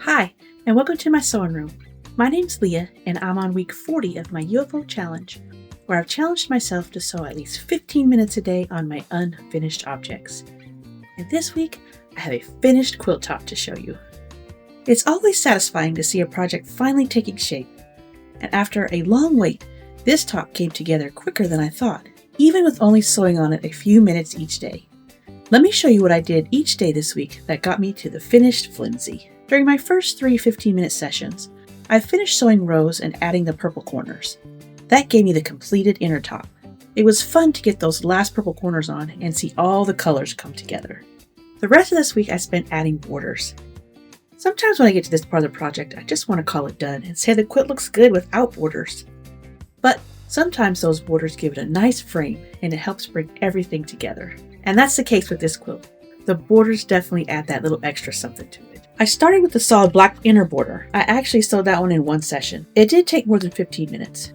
Hi, and welcome to my sewing room. My name's Leah, and I'm on week 40 of my UFO challenge, where I've challenged myself to sew at least 15 minutes a day on my unfinished objects. And this week, I have a finished quilt top to show you. It's always satisfying to see a project finally taking shape, and after a long wait, this top came together quicker than I thought, even with only sewing on it a few minutes each day. Let me show you what I did each day this week that got me to the finished flimsy. During my first 3 15-minute sessions, I finished sewing rows and adding the purple corners. That gave me the completed inner top. It was fun to get those last purple corners on and see all the colors come together. The rest of this week I spent adding borders. Sometimes when I get to this part of the project, I just want to call it done and say the quilt looks good without borders. But sometimes those borders give it a nice frame and it helps bring everything together. And that's the case with this quilt. The borders definitely add that little extra something to it. I started with the solid black inner border. I actually sewed that one in one session. It did take more than 15 minutes.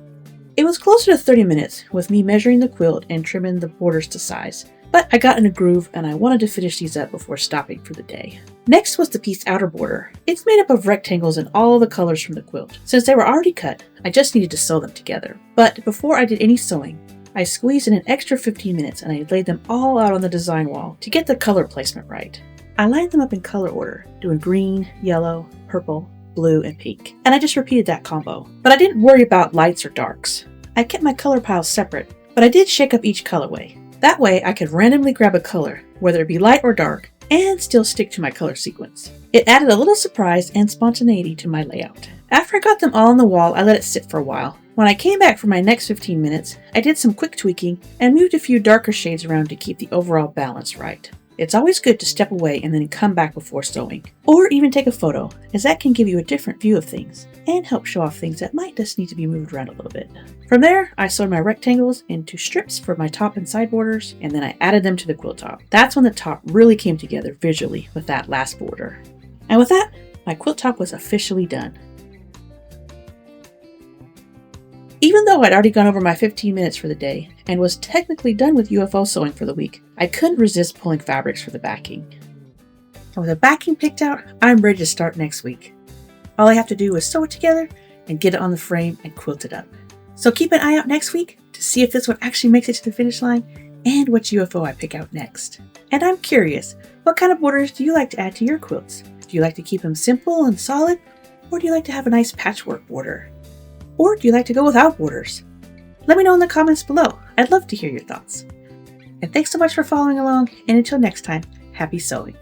It was closer to 30 minutes with me measuring the quilt and trimming the borders to size. But I got in a groove and I wanted to finish these up before stopping for the day. Next was the piece outer border. It's made up of rectangles in all the colors from the quilt. Since they were already cut, I just needed to sew them together. But before I did any sewing, I squeezed in an extra 15 minutes and I laid them all out on the design wall to get the color placement right. I lined them up in color order, doing green, yellow, purple, blue, and pink. And I just repeated that combo. But I didn't worry about lights or darks. I kept my color piles separate, but I did shake up each colorway. That way I could randomly grab a color, whether it be light or dark, and still stick to my color sequence. It added a little surprise and spontaneity to my layout. After I got them all on the wall, I let it sit for a while. When I came back for my next 15 minutes, I did some quick tweaking and moved a few darker shades around to keep the overall balance right. It's always good to step away and then come back before sewing, or even take a photo, as that can give you a different view of things and help show off things that might just need to be moved around a little bit. From there, I sewed my rectangles into strips for my top and side borders, and then I added them to the quilt top. That's when the top really came together visually with that last border. And with that, my quilt top was officially done. Even though I'd already gone over my 15 minutes for the day and was technically done with UFO sewing for the week, I couldn't resist pulling fabrics for the backing. And with the backing picked out, I'm ready to start next week. All I have to do is sew it together and get it on the frame and quilt it up. So keep an eye out next week to see if this one actually makes it to the finish line and which UFO I pick out next. And I'm curious, what kind of borders do you like to add to your quilts? Do you like to keep them simple and solid, or do you like to have a nice patchwork border? Or do you like to go without borders? Let me know in the comments below. I'd love to hear your thoughts. And thanks so much for following along, and until next time, happy sewing.